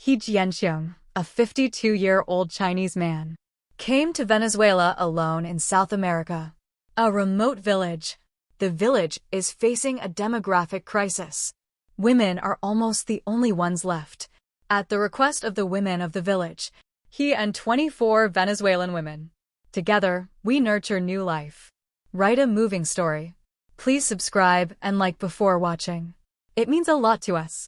He Jianxiong, a 52-year-old Chinese man, came to Venezuela alone in South America. A remote village. The village is facing a demographic crisis. Women are almost the only ones left. At the request of the women of the village, he and 24 Venezuelan women. Together, we nurture new life. Write a moving story. Please subscribe and like before watching. It means a lot to us.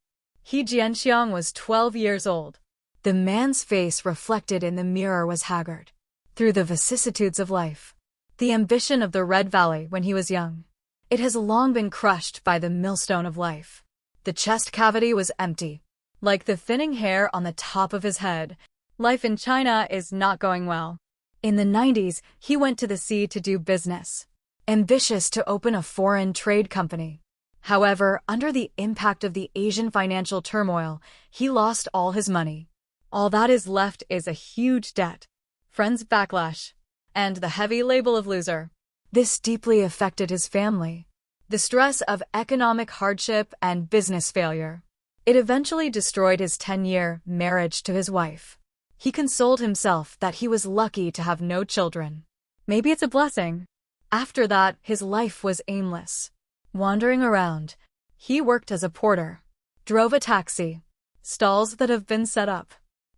He Jianxiong was 12 years old. The man's face reflected in the mirror was haggard. Through the vicissitudes of life, the ambition of the Red Valley when he was young, it has long been crushed by the millstone of life. The chest cavity was empty, like the thinning hair on the top of his head. Life in China is not going well. In the 90s, he went to the sea to do business, ambitious to open a foreign trade company. However, under the impact of the Asian financial turmoil, he lost all his money. All that is left is a huge debt, friends' backlash, and the heavy label of loser. This deeply affected his family. The stress of economic hardship and business failure. It eventually destroyed his 10-year marriage to his wife. He consoled himself that he was lucky to have no children. Maybe it's a blessing. After that, his life was aimless. Wandering around, he worked as a porter, drove a taxi, stalls that have been set up.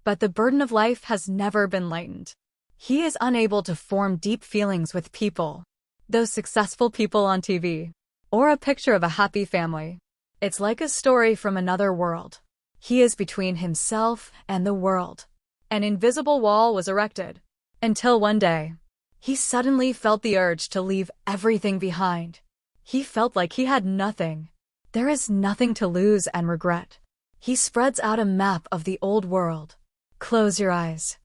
But the burden of life has never been lightened. He is unable to form deep feelings with people, those successful people on TV, or a picture of a happy family. It's like a story from another world. He is between himself and the world. An invisible wall was erected, until one day, he suddenly felt the urge to leave everything behind. He felt like he had nothing. There is nothing to lose and regret. He spreads out a map of the old world. Close your eyes.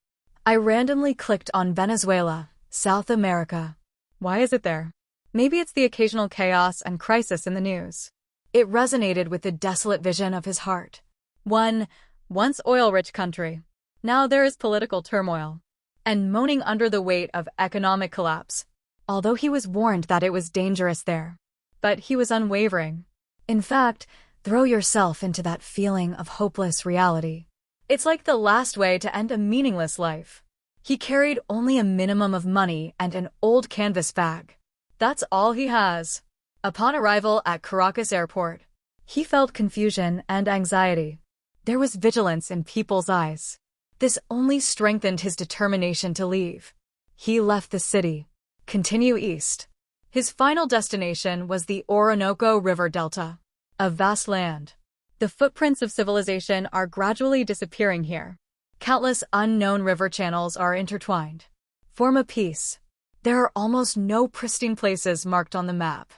I randomly clicked on Venezuela, South America. Why is it there? Maybe it's the occasional chaos and crisis in the news. It resonated with the desolate vision of his heart. One once oil-rich country. Now there is political turmoil, and moaning under the weight of economic collapse. Although he was warned that it was dangerous there, but he was unwavering. In fact, throw yourself into that feeling of hopeless reality. It's like the last way to end a meaningless life. He carried only a minimum of money and an old canvas bag. That's all he has. Upon arrival at Caracas Airport, he felt confusion and anxiety. There was vigilance in people's eyes. This only strengthened his determination to leave. He left the city, continue east. His final destination was the Orinoco River Delta, a vast land. The footprints of civilization are gradually disappearing here. Countless unknown river channels are intertwined. Form a piece. There are almost no pristine places marked on the map.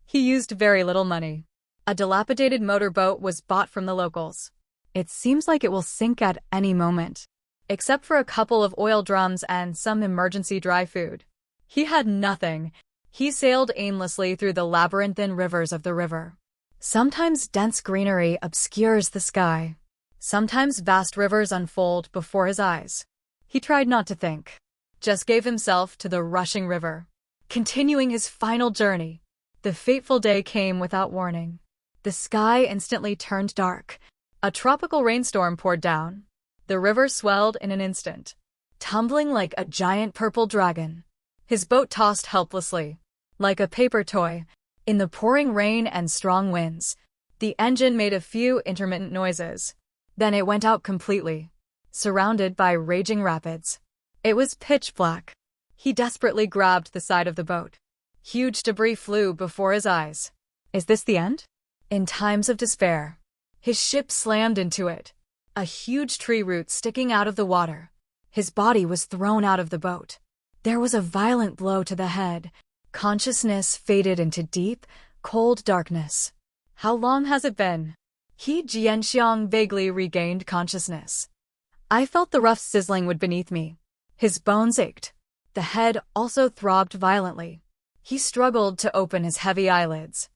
He used very little money. A dilapidated motorboat was bought from the locals. It seems like it will sink at any moment, except for a couple of oil drums and some emergency dry food. He had nothing. He sailed aimlessly through the labyrinthine rivers of the river. Sometimes dense greenery obscures the sky. Sometimes vast rivers unfold before his eyes. He tried not to think, just gave himself to the rushing river, continuing his final journey. The fateful day came without warning. The sky instantly turned dark. A tropical rainstorm poured down. The river swelled in an instant, tumbling like a giant purple dragon. His boat tossed helplessly, like a paper toy, in the pouring rain and strong winds. The engine made a few intermittent noises. Then it went out completely, surrounded by raging rapids. It was pitch black. He desperately grabbed the side of the boat. Huge debris flew before his eyes. Is this the end? In times of despair, his ship slammed into it. A huge tree root sticking out of the water. His body was thrown out of the boat. There was a violent blow to the head. Consciousness faded into deep, cold darkness. How long has it been? He Jianxiong vaguely regained consciousness. I felt the rough sizzling wood beneath me. His bones ached. The head also throbbed violently. He struggled to open his heavy eyelids.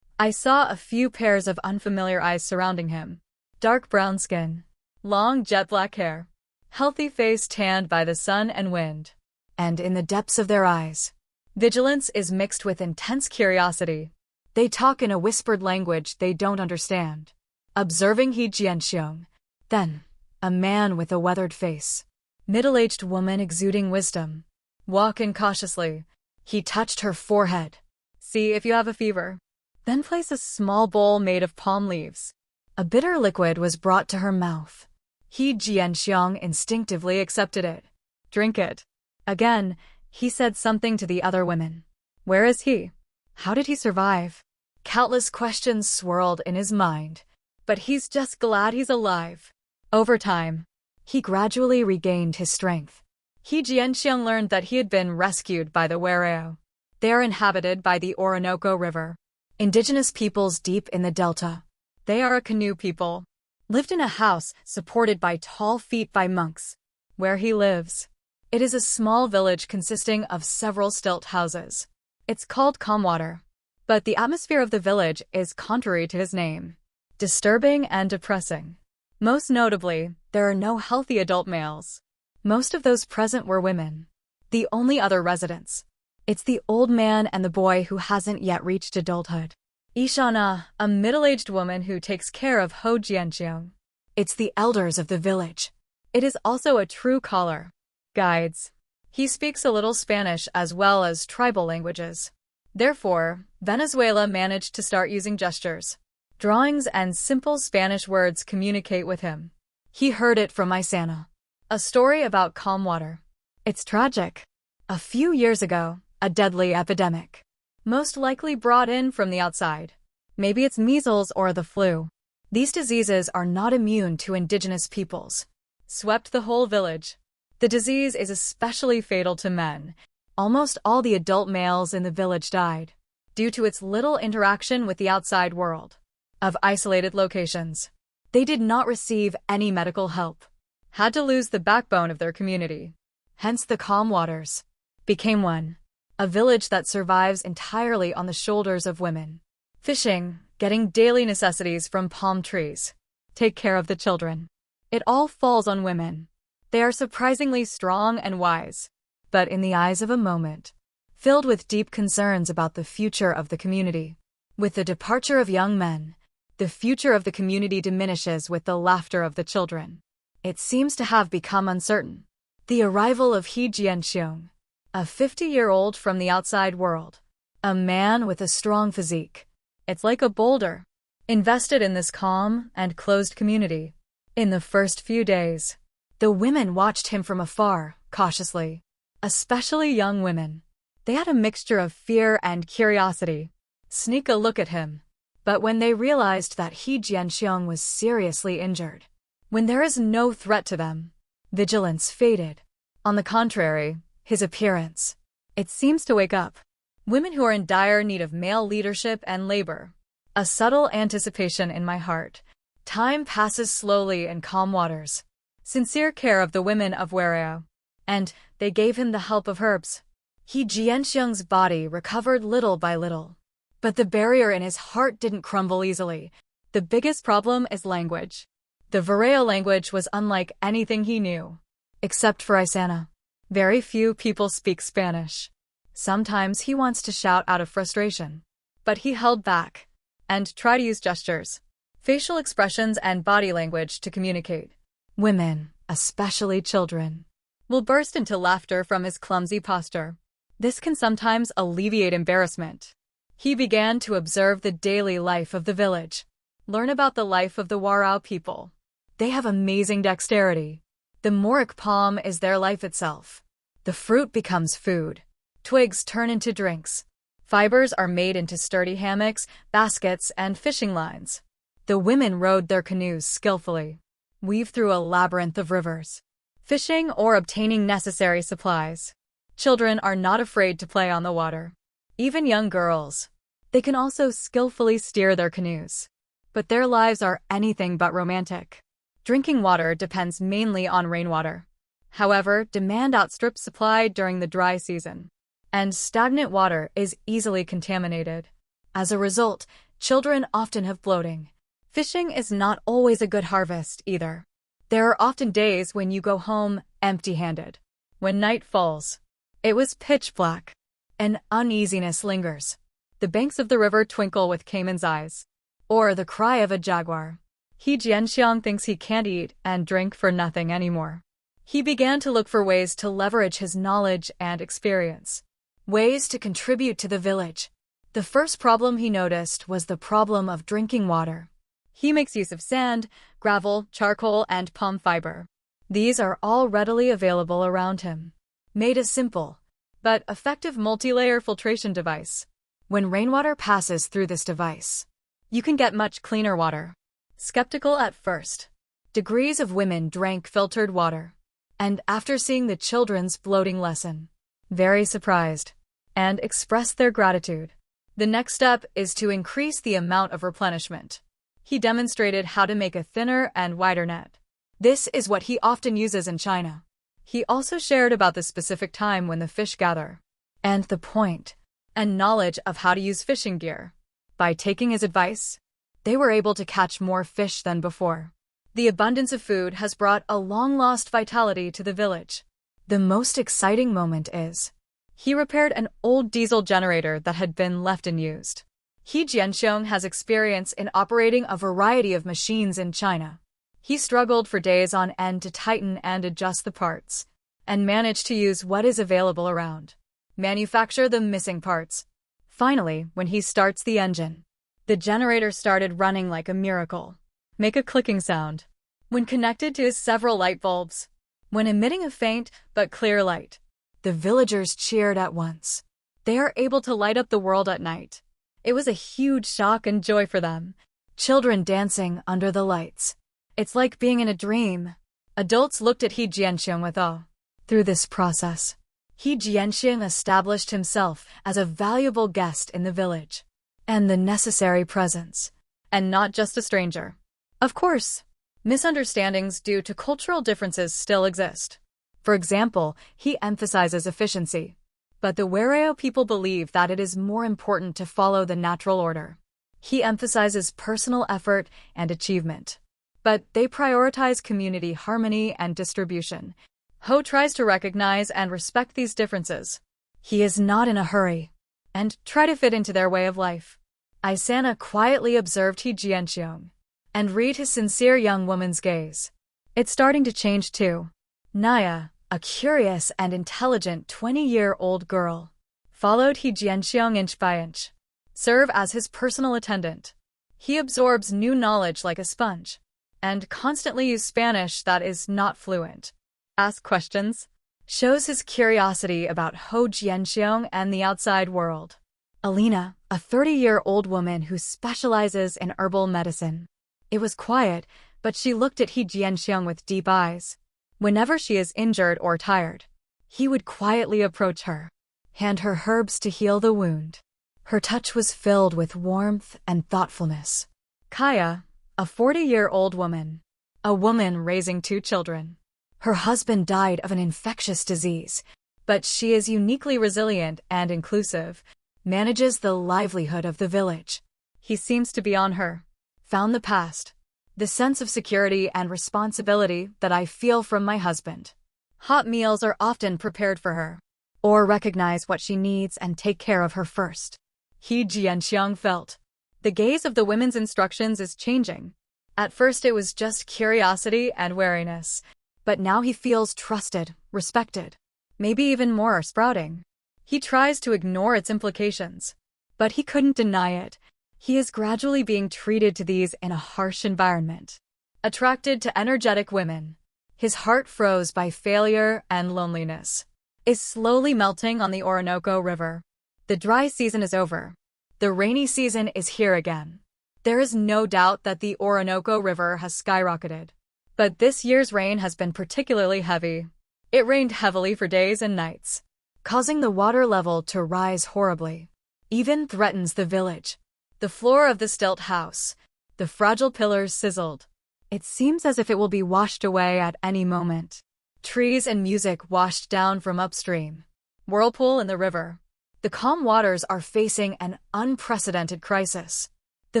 I saw a few pairs of unfamiliar eyes surrounding him. Dark brown skin, long jet black hair, healthy face tanned by the sun and wind. And in the depths of their eyes, vigilance is mixed with intense curiosity. They talk in a whispered language they don't understand. Observing He Jianxiong, then, a man with a weathered face. Middle-aged woman exuding wisdom. Walk in cautiously. He touched her forehead. See if you have a fever. Then place a small bowl made of palm leaves. A bitter liquid was brought to her mouth. He Jianxiang instinctively accepted it. Drink it. Again, he said something to the other women. Where is he? How did he survive? Countless questions swirled in his mind. But he's just glad he's alive. Over time, he gradually regained his strength. He Jianxiang learned that he had been rescued by the Warao. They are inhabited by the Orinoco River. Indigenous peoples deep in the delta. They are a canoe people. Lived in a house supported by tall feet by monks. Where he lives. It is a small village consisting of several stilt houses. It's called Calmwater. But the atmosphere of the village is contrary to his name. Disturbing and depressing. Most notably, there are no healthy adult males. Most of those present were women. The only other residents. It's the old man and the boy who hasn't yet reached adulthood. Ishana, a middle-aged woman who takes care of Ho Jianxiang. It's the elders of the village. It is also a true caller. Guides. He speaks a little Spanish as well as tribal languages. Therefore, Venezuela managed to start using gestures. Drawings and simple Spanish words communicate with him. He heard it from Isana. A story about calm water. It's tragic. A few years ago, a deadly epidemic. Most likely brought in from the outside. Maybe it's measles or the flu. These diseases are not immune to indigenous peoples. Swept the whole village. The disease is especially fatal to men. Almost all the adult males in the village died. Due to its little interaction with the outside world. Of isolated locations. They did not receive any medical help. Had to lose the backbone of their community. Hence the calm waters. Became one. A village that survives entirely on the shoulders of women. Fishing, getting daily necessities from palm trees. Take care of the children. It all falls on women. They are surprisingly strong and wise. But in the eyes of a moment. Filled with deep concerns about the future of the community. With the departure of young men, the future of the community diminishes with the laughter of the children. It seems to have become uncertain. The arrival of He Jianxiang, a 50-year-old from the outside world. A man with a strong physique. It's like a boulder. Invested in this calm and closed community. In the first few days, the women watched him from afar, cautiously. Especially young women. They had a mixture of fear and curiosity. Sneak a look at him. But when they realized that He Jianxiang was seriously injured, when there is no threat to them, vigilance faded. On the contrary, his appearance, it seems to wake up. Women who are in dire need of male leadership and labor. A subtle anticipation in my heart. Time passes slowly in calm waters. Sincere care of the women of Warao. And they gave him the help of herbs. He Jianxiang's body recovered little by little. But the barrier in his heart didn't crumble easily. The biggest problem is language. The Varao language was unlike anything he knew. Except for Isana. Very few people speak Spanish. Sometimes he wants to shout out of frustration. But he held back. And tried to use gestures, facial expressions and body language to communicate. Women, especially children, will burst into laughter from his clumsy posture. This can sometimes alleviate embarrassment. He began to observe the daily life of the village. Learn about the life of the Warao people. They have amazing dexterity. The moric palm is their life itself. The fruit becomes food. Twigs turn into drinks. Fibers are made into sturdy hammocks, baskets, and fishing lines. The women rowed their canoes skillfully. Weave through a labyrinth of rivers. Fishing or obtaining necessary supplies. Children are not afraid to play on the water. Even young girls. They can also skillfully steer their canoes. But their lives are anything but romantic. Drinking water depends mainly on rainwater. However, demand outstrips supply during the dry season. And stagnant water is easily contaminated. As a result, children often have bloating. Fishing is not always a good harvest either. There are often days when you go home empty-handed. When night falls, it was pitch black. An uneasiness lingers. The banks of the river twinkle with caiman's eyes. Or the cry of a jaguar. He Jianxiang thinks he can't eat and drink for nothing anymore. He began to look for ways to leverage his knowledge and experience. Ways to contribute to the village. The first problem he noticed was the problem of drinking water. He makes use of sand, gravel, charcoal, and palm fiber. These are all readily available around him. Made a simple, but effective multi-layer filtration device. When rainwater passes through this device, you can get much cleaner water. Skeptical at first, degrees of women drank filtered water. And after seeing the children's floating lesson, very surprised, and expressed their gratitude. The next step is to increase the amount of replenishment. He demonstrated how to make a thinner and wider net. This is what he often uses in China. He also shared about the specific time when the fish gather, and the point, and knowledge of how to use fishing gear. By taking his advice, they were able to catch more fish than before. The abundance of food has brought a long-lost vitality to the village. The most exciting moment is, he repaired an old diesel generator that had been left unused. He Jianxiong has experience in operating a variety of machines in China. He struggled for days on end to tighten and adjust the parts, and managed to use what is available around. Manufacture the missing parts. Finally, when he starts the engine, the generator started running like a miracle. Make a clicking sound. When connected to several light bulbs, when emitting a faint but clear light, the villagers cheered at once. They are able to light up the world at night. It was a huge shock and joy for them. Children dancing under the lights. It's like being in a dream. Adults looked at He Jianxiong with awe. Through this process, He Jianxiong established himself as a valuable guest in the village, and the necessary presence, and not just a stranger. Of course, misunderstandings due to cultural differences still exist. For example, he emphasizes efficiency, but the Warao people believe that it is more important to follow the natural order. He emphasizes personal effort and achievement, but they prioritize community harmony and distribution. Ho tries to recognize and respect these differences. He is not in a hurry, and try to fit into their way of life. Isana quietly observed He Jianxiong, and read his sincere young woman's gaze. It's starting to change too. Naya, a curious and intelligent 20-year-old girl, followed He Jianxiong inch by inch. Serve as his personal attendant. He absorbs new knowledge like a sponge, and constantly use Spanish that is not fluent. Ask questions. Shows his curiosity about Ho Jianxiong and the outside world. Alina, a 30-year-old woman who specializes in herbal medicine. It was quiet, but she looked at He Jianxiong with deep eyes. Whenever she is injured or tired, he would quietly approach her, hand her herbs to heal the wound. Her touch was filled with warmth and thoughtfulness. Kaya, a 40-year-old woman, a woman raising 2 children. Her husband died of an infectious disease, but she is uniquely resilient and inclusive, manages the livelihood of the village. He seems to be on her. Found the past. The sense of security and responsibility that I feel from my husband. Hot meals are often prepared for her, or recognize what she needs and take care of her first. He Jianxiong felt. The gaze of the women's instructions is changing. At first it was just curiosity and wariness, but now he feels trusted, respected. Maybe even more sprouting. He tries to ignore its implications, but he couldn't deny it. He is gradually being treated to these in a harsh environment. Attracted to energetic women, his heart froze by failure and loneliness, is slowly melting on the Orinoco River. The dry season is over. The rainy season is here again. There is no doubt that the Orinoco River has skyrocketed. But this year's rain has been particularly heavy. It rained heavily for days and nights, causing the water level to rise horribly. Even threatens the village. The floor of the stilt house, the fragile pillars sizzled. It seems as if it will be washed away at any moment. Trees and music washed down from upstream. Whirlpool in the river. The calm waters are facing an unprecedented crisis. The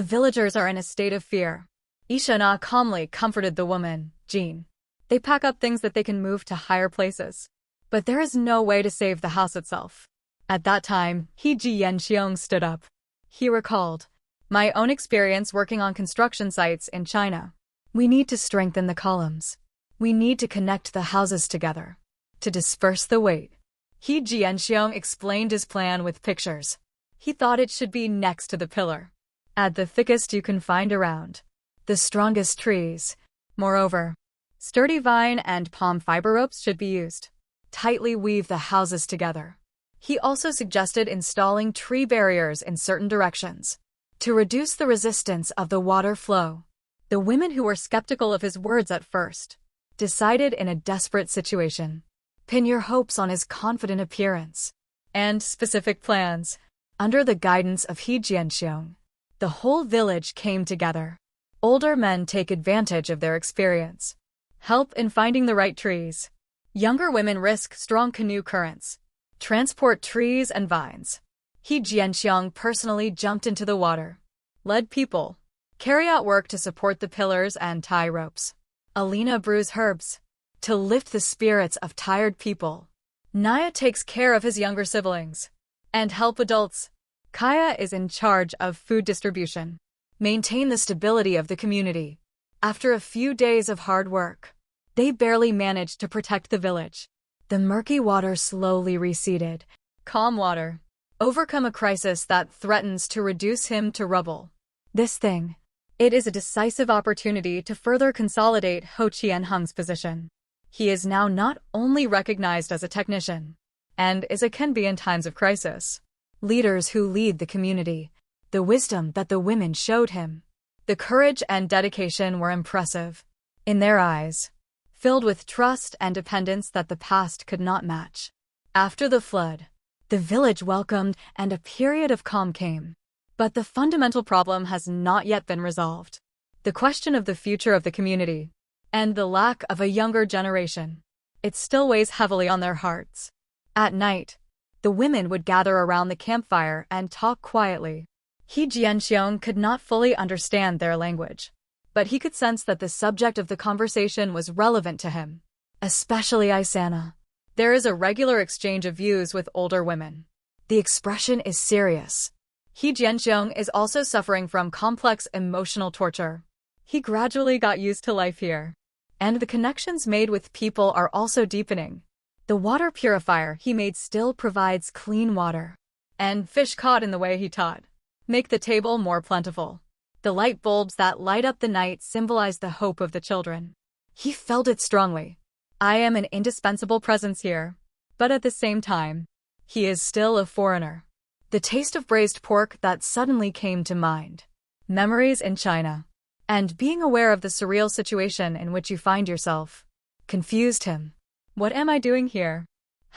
villagers are in a state of fear. Ishana calmly comforted the woman, Jean. They pack up things that they can move to higher places. But there is no way to save the house itself. At that time, He Jianxiong stood up. He recalled, my own experience working on construction sites in China. We need to strengthen the columns. We need to connect the houses together. To disperse the weight. He Jianxiong explained his plan with pictures. He thought it should be next to the pillar. Add the thickest you can find around. The strongest trees. Moreover, sturdy vine and palm fiber ropes should be used. Tightly weave the houses together. He also suggested installing tree barriers in certain directions to reduce the resistance of the water flow. The women who were skeptical of his words at first decided in a desperate situation. Pin your hopes on his confident appearance and specific plans. Under the guidance of He Jianxiong, the whole village came together. Older men take advantage of their experience. Help in finding the right trees. Younger women risk strong canoe currents. Transport trees and vines. He Jianxiong personally jumped into the water. Led people. Carry out work to support the pillars and tie ropes. Alina brews herbs to lift the spirits of tired people. Naya takes care of his younger siblings and help adults. Kaya is in charge of food distribution. Maintain the stability of the community. After a few days of hard work, they barely managed to protect the village. The murky water slowly receded. Calm water. Overcome a crisis that threatens to reduce him to rubble. This thing. It is a decisive opportunity to further consolidate Ho Qianheng's position. He is now not only recognized as a technician, and is a can be in times of crisis. Leaders who lead the community. The wisdom that the women showed him. The courage and dedication were impressive. In their eyes, filled with trust and dependence that the past could not match. After the flood, the village welcomed and a period of calm came. But the fundamental problem has not yet been resolved. The question of the future of the community and the lack of a younger generation. It still weighs heavily on their hearts. At night, the women would gather around the campfire and talk quietly. He Jianxiong could not fully understand their language, but he could sense that the subject of the conversation was relevant to him, especially Isana. There is a regular exchange of views with older women. The expression is serious. He Jianxiong is also suffering from complex emotional torture. He gradually got used to life here, and the connections made with people are also deepening. The water purifier he made still provides clean water, and fish caught in the way he taught make the table more plentiful. The light bulbs that light up the night symbolize the hope of the children. He felt it strongly. I am an indispensable presence here, but at the same time, he is still a foreigner. The taste of braised pork that suddenly came to mind. Memories in China. And being aware of the surreal situation in which you find yourself confused him. What am I doing here?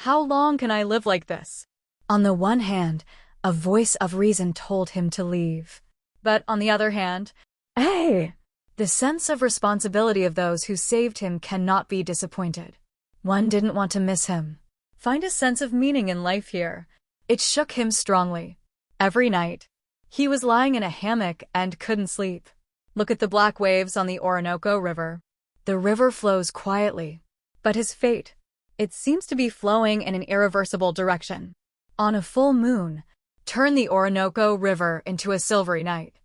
How long can I live like this? On the one hand, a voice of reason told him to leave. But on the other hand, hey! The sense of responsibility of those who saved him cannot be disappointed. One didn't want to miss him. Find a sense of meaning in life here. It shook him strongly. Every night, he was lying in a hammock and couldn't sleep. Look at the black waves on the Orinoco River. The river flows quietly, but his fate, it seems to be flowing in an irreversible direction. On a full moon, turn the Orinoco River into a silvery night.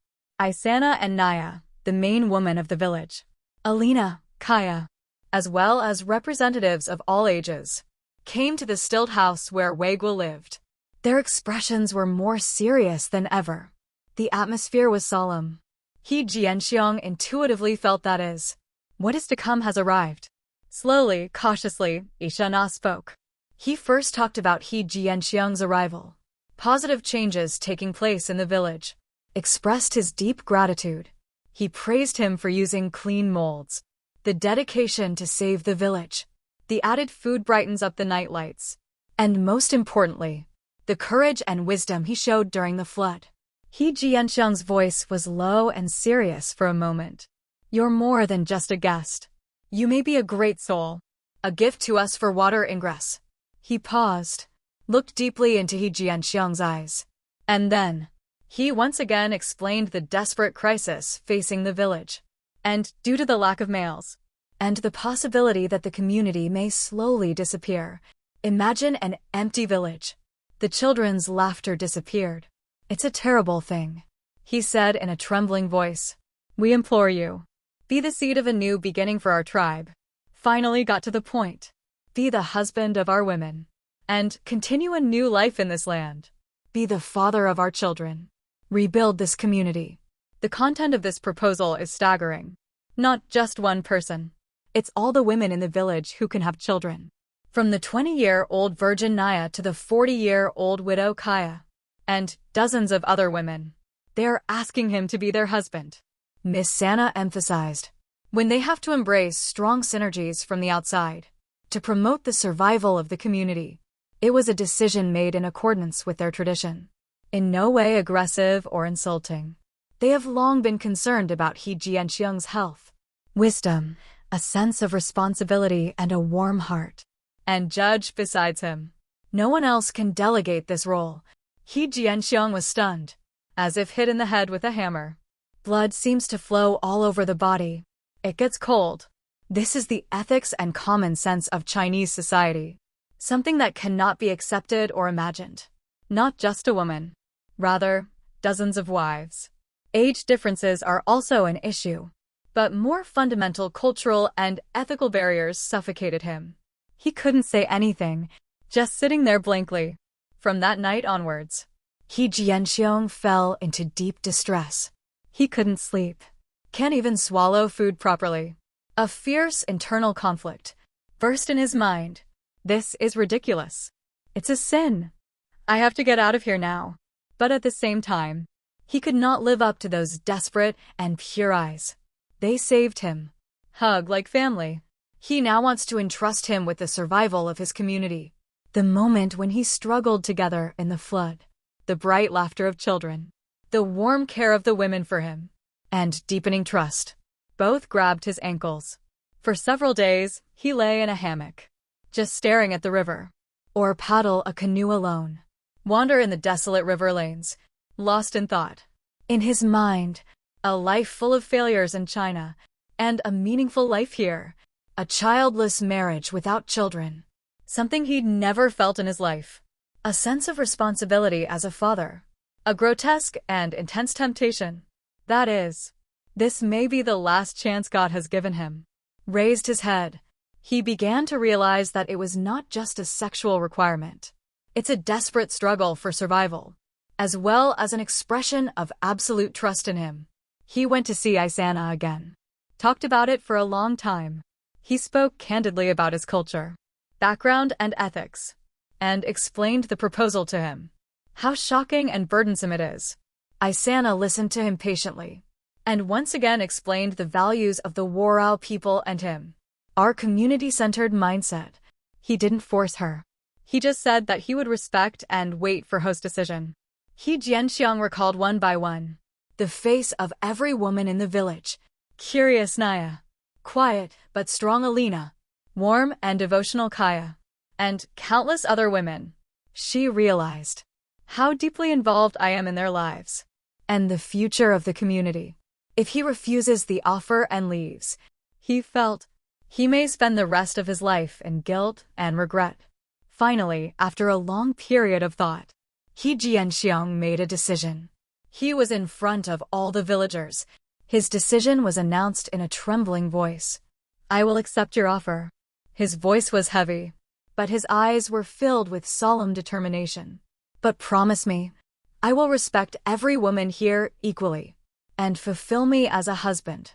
Isana and Naya, the main woman of the village, Alina, Kaya, as well as representatives of all ages, came to the stilled house where Weiguo lived. Their expressions were more serious than ever. The atmosphere was solemn. He Jianxiong intuitively felt that what is to come has arrived. Slowly, cautiously, Ishana spoke. He first talked about He Jianxiong's arrival, positive changes taking place in the village, expressed his deep gratitude. He praised him for using clean molds, the dedication to save the village, the added food brightens up the night lights, and most importantly, the courage and wisdom he showed during the flood. He Jianxiong's voice was low and serious for a moment. You're more than just a guest. You may be a great soul, a gift to us for water ingress. He paused, looked deeply into He Jianxiong's eyes, and then, he once again explained the desperate crisis facing the village, and due to the lack of males, and the possibility that the community may slowly disappear. Imagine an empty village. The children's laughter disappeared. It's a terrible thing, he said in a trembling voice. We implore you, Be the seed of a new beginning for our tribe. Finally got to the point. Be the husband of our women. And continue a new life in this land. Be the father of our children. Rebuild this community. The content of this proposal is staggering. Not just one person. It's all the women in the village who can have children. From the 20-year-old virgin Naya to the 40-year-old widow Kaya. And dozens of other women. They're asking him to be their husband. Miss Sana emphasized. When they have to embrace strong synergies from the outside. To promote the survival of the community. It was a decision made in accordance with their tradition. In no way aggressive or insulting. They have long been concerned about He Jianxiang's health. Wisdom, a sense of responsibility and a warm heart. And judge besides him. No one else can delegate this role. He Jianxiang was stunned. As if hit in the head with a hammer. Blood seems to flow all over the body. It gets cold. This is the ethics and common sense of Chinese society. Something that cannot be accepted or imagined. Not just a woman. Rather, dozens of wives. Age differences are also an issue. But more fundamental cultural and ethical barriers suffocated him. He couldn't say anything, just sitting there blankly. From that night onwards, He Jianxiang fell into deep distress. He couldn't sleep. Can't even swallow food properly. A fierce internal conflict burst in his mind. This is ridiculous. It's a sin. I have to get out of here now. But at the same time, he could not live up to those desperate and pure eyes. They saved him. Hug like family. He now wants to entrust him with the survival of his community. The moment when he struggled together in the flood. The bright laughter of children. The warm care of the women for him. And deepening trust. Both grabbed his ankles. For several days, he lay in a hammock. Just staring at the river. Or paddle a canoe alone. Wander in the desolate river lanes. Lost in thought. In his mind, a life full of failures in China. And a meaningful life here. A childless marriage without children. Something he'd never felt in his life. A sense of responsibility as a father. A grotesque and intense temptation. That is, this may be the last chance God has given him. Raised his head. He began to realize that it was not just a sexual requirement. It's a desperate struggle for survival, as well as an expression of absolute trust in him. He went to see Isana again. Talked about it for a long time. He spoke candidly about his culture, background and ethics, and explained the proposal to him. How shocking and burdensome it is. Isana listened to him patiently, and once again explained the values of the Warao people and him. Our community-centered mindset. He didn't force her. He just said that he would respect and wait for Ho's decision. He Jianxiang recalled one by one. The face of every woman in the village. Curious Naya. Quiet but strong Alina. Warm and devotional Kaya. And countless other women. She realized how deeply involved I am in their lives. And the future of the community. If he refuses the offer and leaves, he felt he may spend the rest of his life in guilt and regret. Finally, after a long period of thought, He Jianxiang made a decision. He was in front of all the villagers. His decision was announced in a trembling voice. I will accept your offer. His voice was heavy, but his eyes were filled with solemn determination. But promise me, I will respect every woman here equally, and fulfill me as a husband.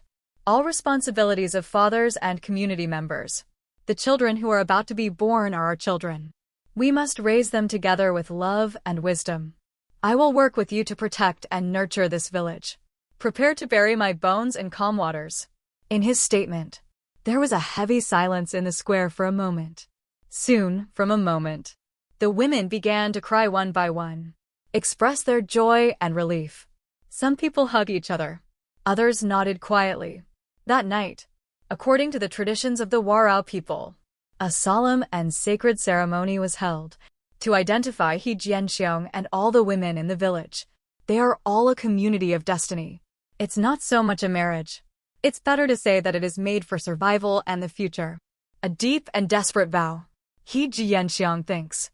All responsibilities of fathers and community members. The children who are about to be born are our children. We must raise them together with love and wisdom. I will work with you to protect and nurture this village. Prepare to bury my bones in calm waters. In his statement, there was a heavy silence in the square for a moment. Soon, from a moment, the women began to cry one by one, express their joy and relief. Some people hugged each other. Others nodded quietly. That night, according to the traditions of the Warao people, a solemn and sacred ceremony was held to identify He Jianxiang and all the women in the village. They are all a community of destiny. It's not so much a marriage. It's better to say that it is made for survival and the future. A deep and desperate vow. He Jianxiang thinks.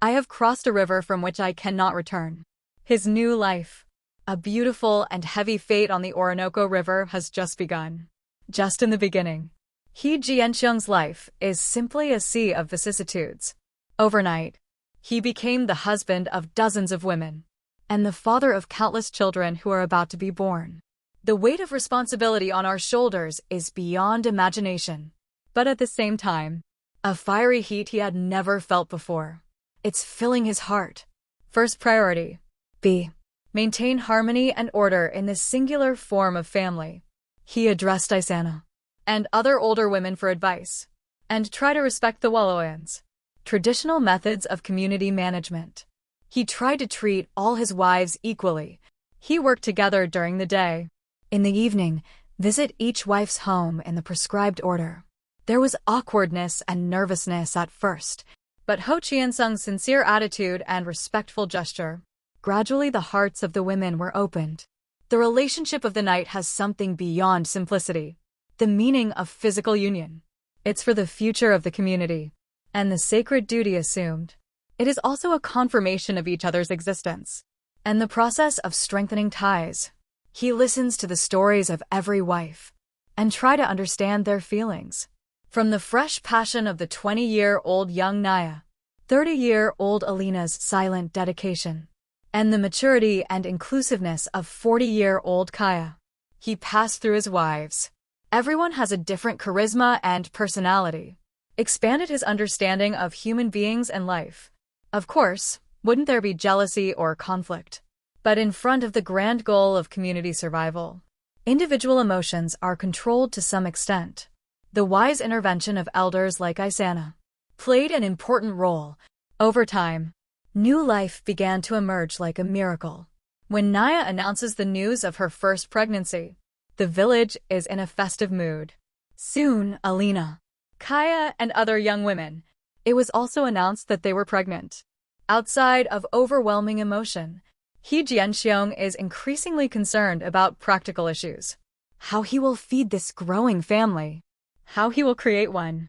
I have crossed a river from which I cannot return. His new life, a beautiful and heavy fate on the Orinoco River, has just begun. just in the beginning. He Jianxiong's life is simply a sea of vicissitudes. Overnight, he became the husband of dozens of women and the father of countless children who are about to be born. The weight of responsibility on our shoulders is beyond imagination, but at the same time, a fiery heat he had never felt before. It's filling his heart. First priority: B. Maintain harmony and order in this singular form of family. He addressed Isana and other older women for advice, and try to respect the Walloans' traditional methods of community management. He tried to treat all his wives equally. He worked together during the day. In the evening, visit each wife's home in the prescribed order. There was awkwardness and nervousness at first, but Ho Qiansung's sincere attitude and respectful gesture, gradually the hearts of the women were opened. The relationship of the night has something beyond simplicity, the meaning of physical union. It's for the future of the community, and the sacred duty assumed. It is also a confirmation of each other's existence, and the process of strengthening ties. He listens to the stories of every wife, and try to understand their feelings. From the fresh passion of the 20-year-old young Naya, 30-year-old Alina's silent dedication, and the maturity and inclusiveness of 40-year-old Kaya, he passed through his wives. Everyone has a different charisma and personality. Expanded his understanding of human beings and life. Of course, wouldn't there be jealousy or conflict? But in front of the grand goal of community survival, individual emotions are controlled to some extent. The wise intervention of elders like Isana played an important role. Over time, new life began to emerge like a miracle. When Naya announces the news of her first pregnancy, the village is in a festive mood. Soon, Alina, Kaya, and other young women, it was also announced that they were pregnant. Outside of overwhelming emotion, He Jianxiong is increasingly concerned about practical issues. How he will feed this growing family. How he will create an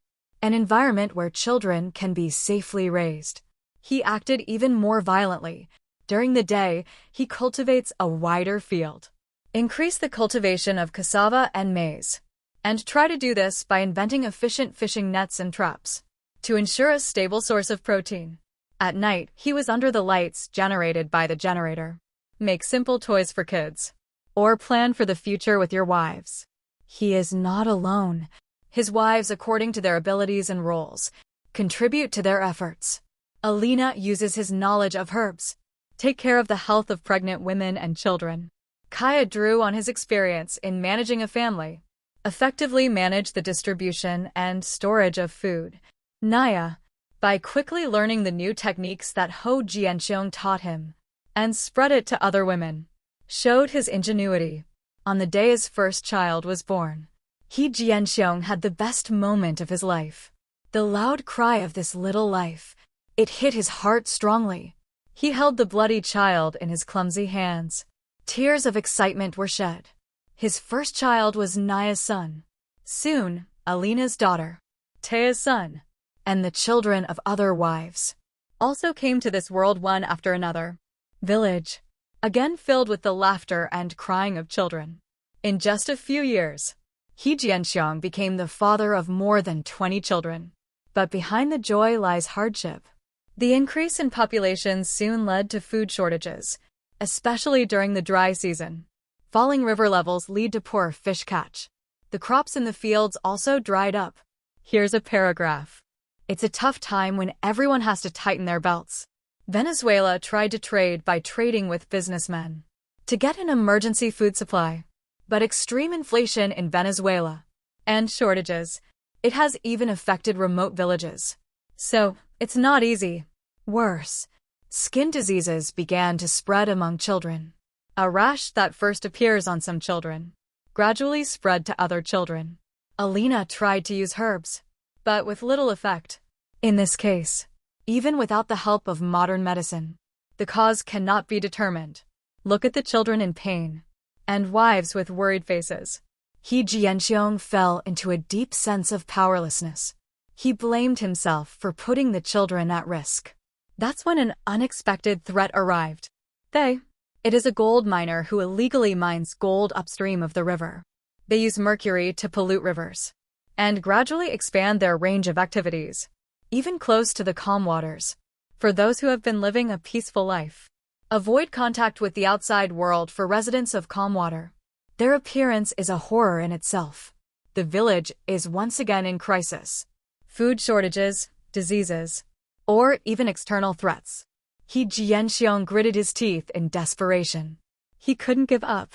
environment where children can be safely raised. He acted even more violently. During the day, he cultivates a wider field. Increase the cultivation of cassava and maize, and try to do this by inventing efficient fishing nets and traps to ensure a stable source of protein. At night, he was under the lights generated by the generator. Make simple toys for kids, or plan for the future with your wives. He is not alone. His wives, according to their abilities and roles, contribute to their efforts. Alina uses his knowledge of herbs. Take care of the health of pregnant women and children. Kaya drew on his experience in managing a family. Effectively manage the distribution and storage of food. Naya, by quickly learning the new techniques that Ho Jianxiong taught him, and spread it to other women, showed his ingenuity. On the day his first child was born, He Jianxiong had the best moment of his life. The loud cry of this little life, it hit his heart strongly. He held the bloody child in his clumsy hands. Tears of excitement were shed. His first child was Naya's son. Soon, Alina's daughter, Taya's son, and the children of other wives also came to this world one after another. Village, again filled with the laughter and crying of children. In just a few years, He Jianxiong became the father of more than 20 children. But behind the joy lies hardship. The increase in population soon led to food shortages, especially during the dry season. Falling river levels lead to poor fish catch. The crops in the fields also dried up. Here's a paragraph. It's a tough time when everyone has to tighten their belts. Venezuela tried to trade by trading with businessmen to get an emergency food supply. But extreme inflation in Venezuela and shortages, it has even affected remote villages. So, it's not easy. Worse, skin diseases began to spread among children. A rash that first appears on some children gradually spread to other children. Alina tried to use herbs, but with little effect. In this case, even without the help of modern medicine, the cause cannot be determined. Look at the children in pain, and wives with worried faces. He Jianxiong fell into a deep sense of powerlessness. He blamed himself for putting the children at risk. That's when an unexpected threat arrived. It is a gold miner who illegally mines gold upstream of the river. They use mercury to pollute rivers and gradually expand their range of activities, even close to the calm waters. For those who have been living a peaceful life, avoid contact with the outside world for residents of calm water. Their appearance is a horror in itself. The village is once again in crisis. Food shortages, diseases, or even external threats. He Jianxiong gritted his teeth in desperation. He couldn't give up.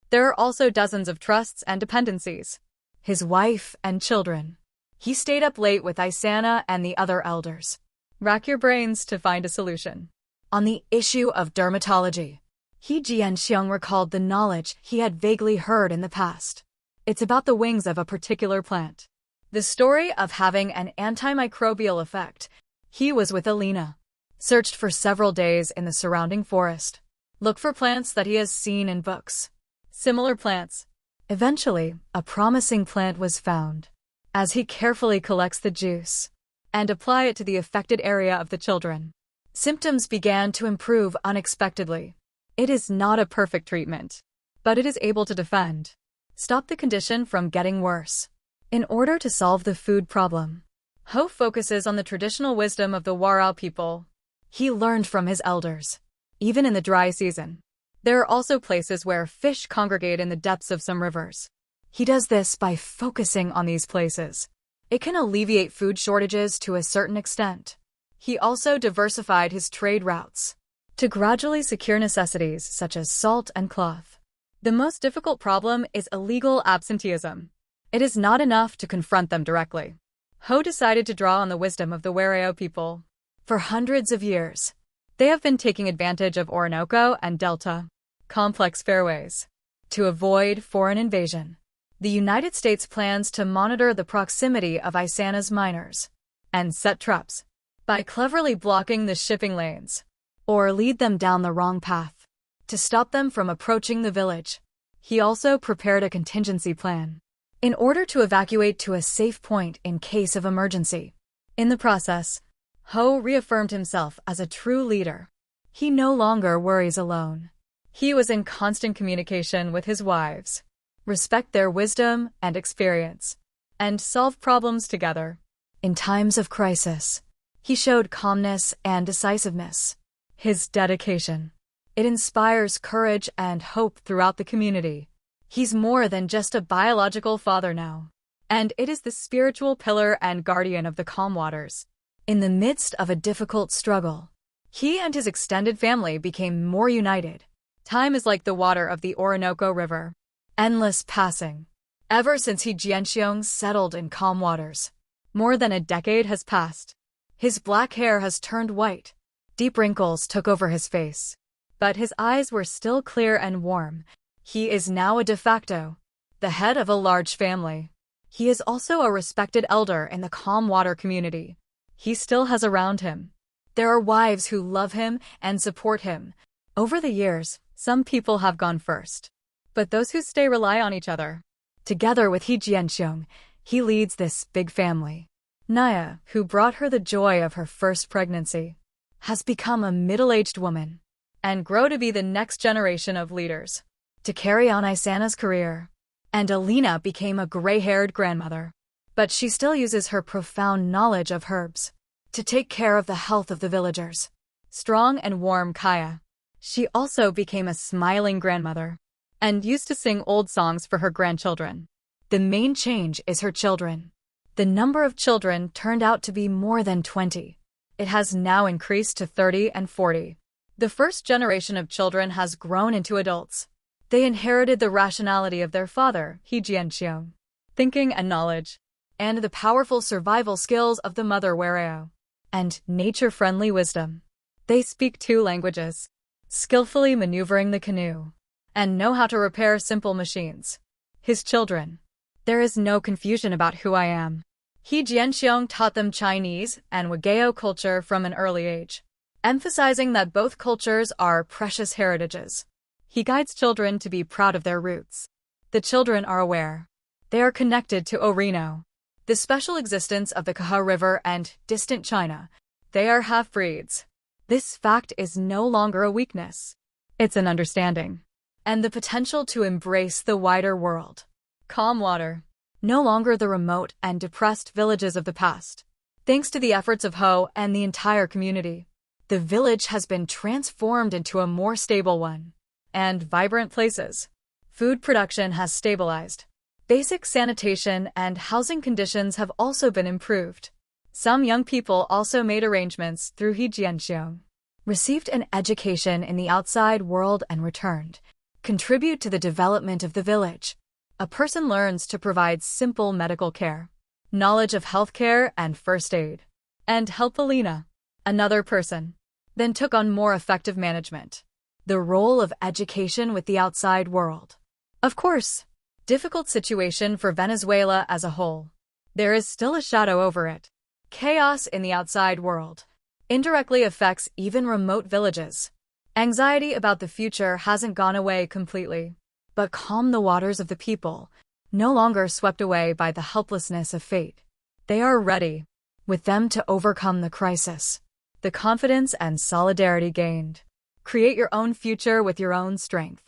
There are also dozens of trusts and dependencies. His wife and children. He stayed up late with Isana and the other elders. Rack your brains to find a solution. On the issue of dermatology, He Jianxiong recalled the knowledge he had vaguely heard in the past. It's about the wings of a particular plant. The story of having an antimicrobial effect. He was with Alina. Searched for several days in the surrounding forest. Look for plants that he has seen in books. Similar plants. Eventually, a promising plant was found. As he carefully collects the juice and apply it to the affected area of the children, symptoms began to improve unexpectedly. It is not a perfect treatment, but it is able to stop the condition from getting worse. In order to solve the food problem, Ho focuses on the traditional wisdom of the Warao people. He learned from his elders. Even in the dry season, there are also places where fish congregate in the depths of some rivers. He does this by focusing on these places. It can alleviate food shortages to a certain extent. He also diversified his trade routes to gradually secure necessities such as salt and cloth. The most difficult problem is illegal absenteeism. It is not enough to confront them directly. Ho decided to draw on the wisdom of the Warao people. For hundreds of years, they have been taking advantage of Orinoco and Delta complex fairways to avoid foreign invasion. The United States plans to monitor the proximity of Isana's miners and set traps by cleverly blocking the shipping lanes or lead them down the wrong path to stop them from approaching the village. He also prepared a contingency plan in order to evacuate to a safe point in case of emergency. In the process, Ho reaffirmed himself as a true leader. He no longer worries alone. He was in constant communication with his wives, respect their wisdom and experience, and solve problems together. In times of crisis, he showed calmness and decisiveness. His dedication, it inspires courage and hope throughout the community. He's more than just a biological father now, and it is the spiritual pillar and guardian of the calm waters. In the midst of a difficult struggle, he and his extended family became more united. Time is like the water of the Orinoco River, endless passing. Ever since He Jianxiong settled in calm waters, more than a decade has passed. His black hair has turned white. Deep wrinkles took over his face, but his eyes were still clear and warm. He is now a de facto, the head of a large family. He is also a respected elder in the calm water community. He still has around him. There are wives who love him and support him. Over the years, some people have gone first, but those who stay rely on each other. Together with He Jianxiong, he leads this big family. Naya, who brought her the joy of her first pregnancy, has become a middle-aged woman and grow to be the next generation of leaders to carry on Isana's career. And Alina became a gray-haired grandmother, but she still uses her profound knowledge of herbs to take care of the health of the villagers. Strong and warm Kaya, she also became a smiling grandmother and used to sing old songs for her grandchildren. The main change is her children. The number of children turned out to be more than 20. It has now increased to 30 and 40. The first generation of children has grown into adults. They inherited the rationality of their father, He Jianxiong, thinking and knowledge, and the powerful survival skills of the mother Warao, and nature-friendly wisdom. They speak 2 languages, skillfully maneuvering the canoe, and know how to repair simple machines. His children. There is no confusion about who I am. He Jianxiong taught them Chinese and Wageo culture from an early age, emphasizing that both cultures are precious heritages. He guides children to be proud of their roots. The children are aware. They are connected to Orino, the special existence of the Kaha River and distant China. They are half-breeds. This fact is no longer a weakness. It's an understanding and the potential to embrace the wider world. Calm water. No longer the remote and depressed villages of the past. Thanks to the efforts of Ho and the entire community, the village has been transformed into a more stable one. And vibrant places. Food production has stabilized. Basic sanitation and housing conditions have also been improved. Some young people also made arrangements through Hejianxiong, received an education in the outside world and returned, contribute to the development of the village. A person learns to provide simple medical care, knowledge of healthcare and first aid, and help Alina, another person, then took on more effective management, the role of education with the outside world. Of course, difficult situation for Venezuela as a whole. There is still a shadow over it. Chaos in the outside world indirectly affects even remote villages. Anxiety about the future hasn't gone away completely, but calm the waters of the people, no longer swept away by the helplessness of fate. They are ready, with them to overcome the crisis. The confidence and solidarity gained. Create your own future with your own strength.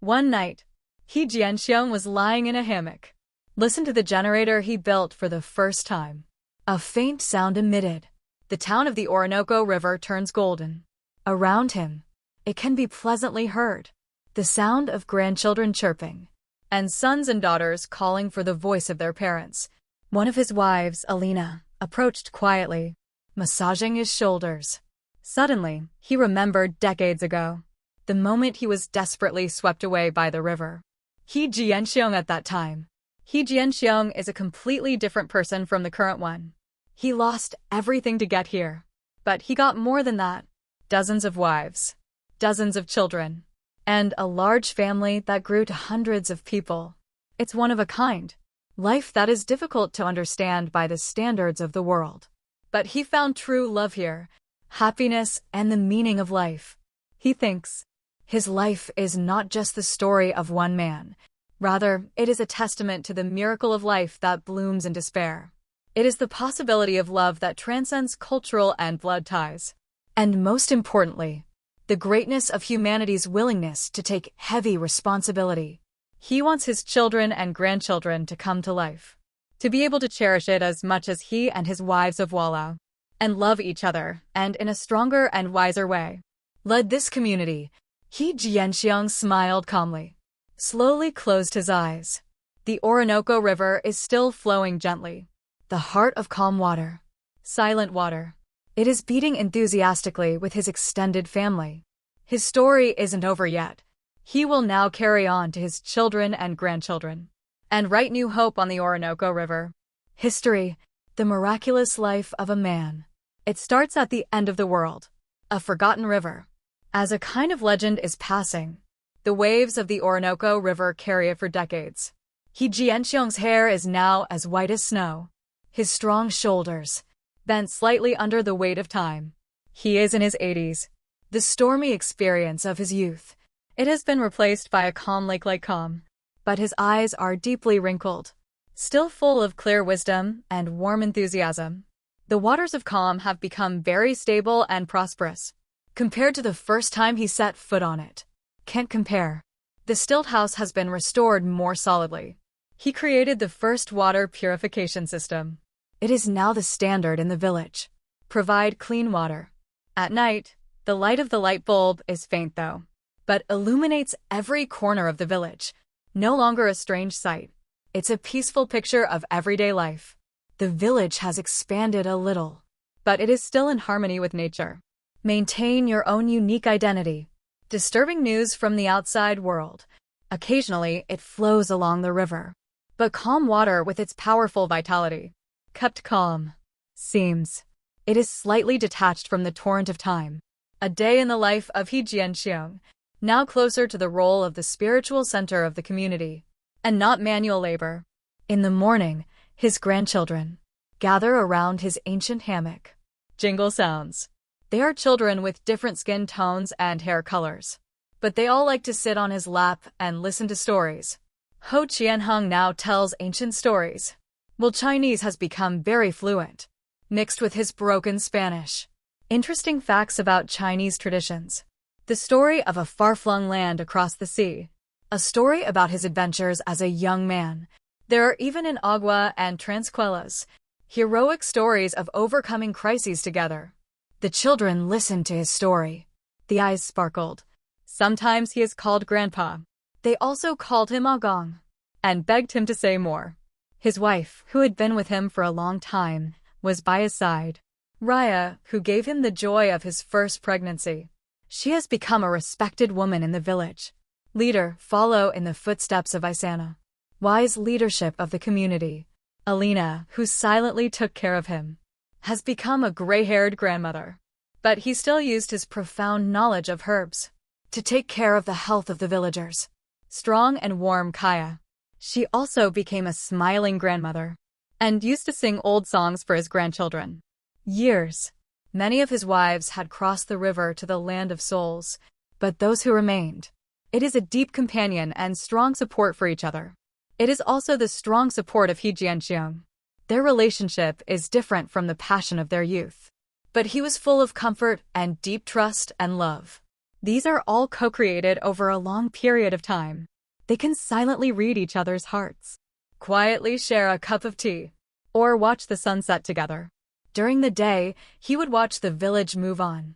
One night, He Jianxiong was lying in a hammock. Listen to the generator he built for the first time. A faint sound emitted. The town of the Orinoco River turns golden. Around him, it can be pleasantly heard. The sound of grandchildren chirping, and sons and daughters calling for the voice of their parents. One of his wives, Alina, approached quietly, massaging his shoulders. Suddenly, he remembered decades ago, the moment he was desperately swept away by the river. He Jianxiong at that time. He Jianxiong is a completely different person from the current one. He lost everything to get here. But he got more than that. Dozens of wives, dozens of children, and a large family that grew to hundreds of people. It's one of a kind. Life that is difficult to understand by the standards of the world. But he found true love here, happiness and the meaning of life. He thinks his life is not just the story of one man. Rather, it is a testament to the miracle of life that blooms in despair. It is the possibility of love that transcends cultural and blood ties. And most importantly, the greatness of humanity's willingness to take heavy responsibility. He wants his children and grandchildren to come to life, to be able to cherish it as much as he and his wives of Walao, and love each other, and in a stronger and wiser way. Led this community, He Jianxiong smiled calmly, slowly closed his eyes. The Orinoco River is still flowing gently, the heart of calm water, silent water. It is beating enthusiastically with his extended family. His story isn't over yet. He will now carry on to his children and grandchildren, and write new hope on the Orinoco River. History, the miraculous life of a man. It starts at the end of the world, a forgotten river. As a kind of legend is passing, the waves of the Orinoco River carry it for decades. He Jianxiong's hair is now as white as snow. His strong shoulders, bent slightly under the weight of time. He is in his 80s. The stormy experience of his youth. It has been replaced by a calm lake-like calm. But his eyes are deeply wrinkled, still full of clear wisdom and warm enthusiasm. The waters of calm have become very stable and prosperous. Compared to the first time he set foot on it. Can't compare. The stilt house has been restored more solidly. He created the first water purification system. It is now the standard in the village. Provide clean water. At night, the light of the light bulb is faint though, but illuminates every corner of the village. No longer a strange sight. It's a peaceful picture of everyday life. The village has expanded a little, but it is still in harmony with nature. Maintain your own unique identity. Disturbing news from the outside world. Occasionally, it flows along the river. But calm water with its powerful vitality. Kept calm. Seems. It is slightly detached from the torrent of time. A day in the life of He Jianxiong, now closer to the role of the spiritual center of the community, and not manual labor. In the morning, his grandchildren gather around his ancient hammock. Jingle sounds. They are children with different skin tones and hair colors. But they all like to sit on his lap and listen to stories. Ho Qianheng now tells ancient stories, while Chinese has become very fluent, mixed with his broken Spanish. Interesting facts about Chinese traditions. The story of a far-flung land across the sea. A story about his adventures as a young man, There are even in Agua and Transquelas heroic stories of overcoming crises together. The children listened to his story. The eyes sparkled. Sometimes he is called Grandpa. They also called him Agong and begged him to say more. His wife, who had been with him for a long time, was by his side. Raya, who gave him the joy of his first pregnancy. She has become a respected woman in the village. Leader, follow in the footsteps of Isana. Wise leadership of the community. Alina, who silently took care of him, has become a gray-haired grandmother. But he still used his profound knowledge of herbs to take care of the health of the villagers. Strong and warm Kaya. She also became a smiling grandmother and used to sing old songs for his grandchildren. Years. Many of his wives had crossed the river to the land of souls, but those who remained. It is a deep companion and strong support for each other. It is also the strong support of He Jianxiong. Their relationship is different from the passion of their youth. But he was full of comfort and deep trust and love. These are all co-created over a long period of time. They can silently read each other's hearts, quietly share a cup of tea, or watch the sunset together. During the day, he would watch the village move on.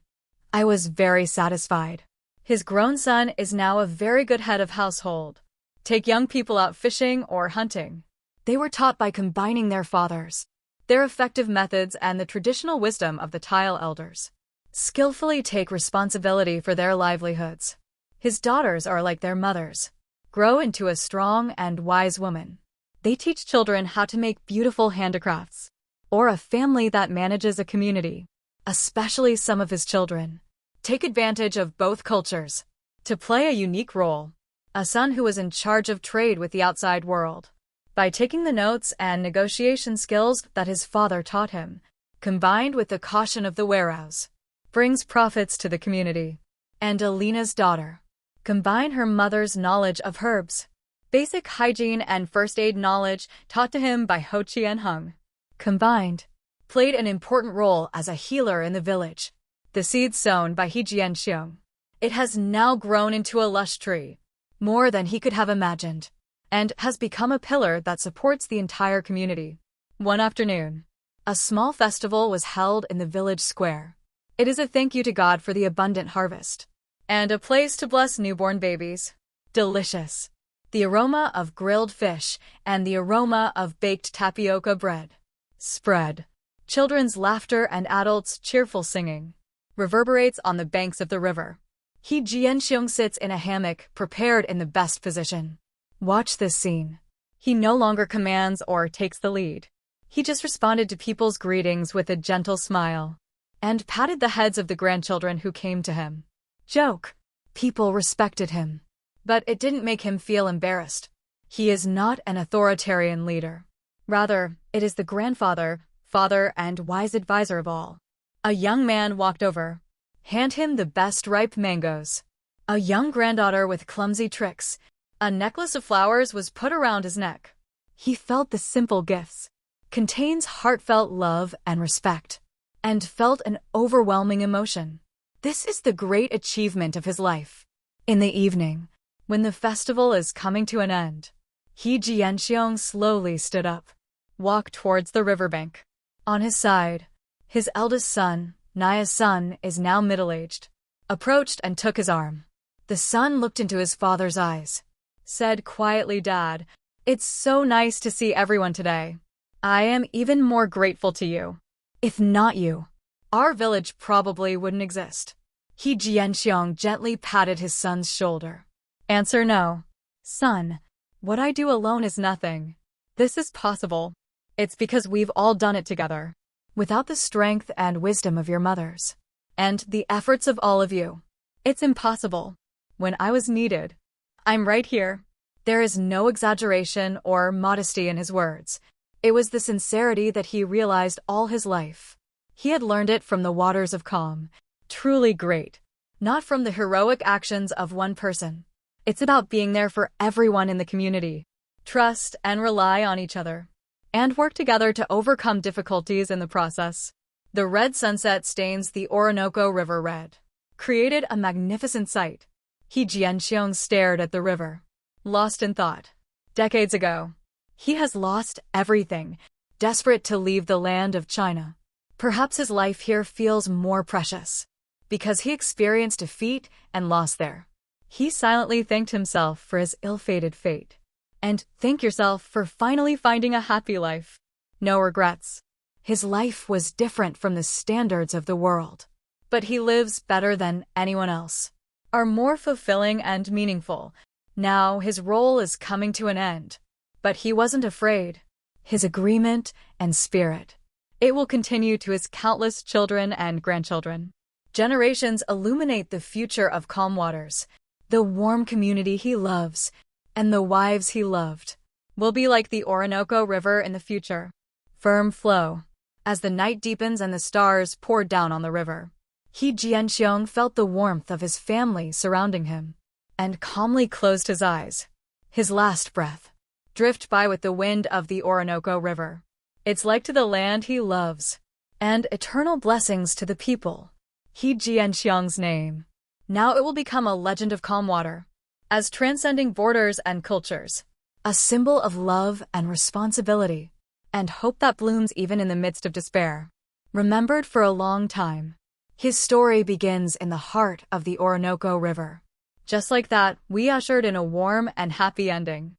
I was very satisfied. His grown son is now a very good head of household. Take young people out fishing or hunting. They were taught by combining their fathers, their effective methods, and the traditional wisdom of the tile elders. Skillfully take responsibility for their livelihoods. His daughters are like their mothers. Grow into a strong and wise woman. They teach children how to make beautiful handicrafts, or a family that manages a community. Especially some of his children take advantage of both cultures to play a unique role. A son who was in charge of trade with the outside world. By taking the notes and negotiation skills that his father taught him, combined with the caution of the warehouse, brings profits to the community. And Alina's daughter. Combine her mother's knowledge of herbs, basic hygiene and first aid knowledge taught to him by Ho Chien Hung. Combined, played an important role as a healer in the village. The seed sown by He Jianxiong. It has now grown into a lush tree, more than he could have imagined, and has become a pillar that supports the entire community. One afternoon, a small festival was held in the village square. It is a thank you to God for the abundant harvest, and a place to bless newborn babies. Delicious. The aroma of grilled fish and the aroma of baked tapioca bread spread. Children's laughter and adults' cheerful singing reverberates on the banks of the river. He Jianxiong sits in a hammock, prepared in the best position. Watch this scene. He no longer commands or takes the lead. He just responded to people's greetings with a gentle smile and patted the heads of the grandchildren who came to him. Joke. People respected him, but it didn't make him feel embarrassed. He is not an authoritarian leader. Rather, it is the grandfather, father, and wise advisor of all. A young man walked over. Hand him the best ripe mangoes. A young granddaughter with clumsy tricks. A necklace of flowers was put around his neck. He felt the simple gifts contains heartfelt love and respect, and felt an overwhelming emotion. This is the great achievement of his life. In the evening, when the festival is coming to an end, He Jianxiong slowly stood up, walked towards the riverbank. On his side, his eldest son, Naya's son, is now middle-aged, approached and took his arm. The son looked into his father's eyes, said quietly, "Dad, it's so nice to see everyone today. I am even more grateful to you. If not you, our village probably wouldn't exist." He Jianxiong gently patted his son's shoulder. Answer: no. Son, what I do alone is nothing. This is possible. It's because we've all done it together. Without the strength and wisdom of your mothers, and the efforts of all of you, it's impossible. When I was needed, I'm right here. There is no exaggeration or modesty in his words. It was the sincerity that he realized all his life. He had learned it from the waters of calm. Truly great. Not from the heroic actions of one person. It's about being there for everyone in the community. Trust and rely on each other, and work together to overcome difficulties in the process. The red sunset stains the Orinoco River red, created a magnificent sight. He Jianxiong stared at the river, lost in thought. Decades ago, He has lost everything, desperate to leave the land of China. Perhaps his life here feels more precious, because he experienced defeat and loss there. He silently thanked himself for his ill-fated fate. And thank yourself for finally finding a happy life. No regrets. His life was different from the standards of the world. But he lives better than anyone else. Are more fulfilling and meaningful. Now his role is coming to an end. But he wasn't afraid. His agreement and spirit. It will continue to his countless children and grandchildren. Generations illuminate the future of calm waters. The warm community he loves, and the wives he loved, will be like the Orinoco River in the future. Firm flow. As the night deepens and the stars pour down on the river, He Jianxiong felt the warmth of his family surrounding him, and calmly closed his eyes. His last breath. Drift by with the wind of the Orinoco River. It's like to the land he loves, and eternal blessings to the people. He Jianxiong's name. Now it will become a legend of calm water, as transcending borders and cultures. A symbol of love and responsibility, and hope that blooms even in the midst of despair. Remembered for a long time. His story begins in the heart of the Orinoco River. Just like that, we ushered in a warm and happy ending.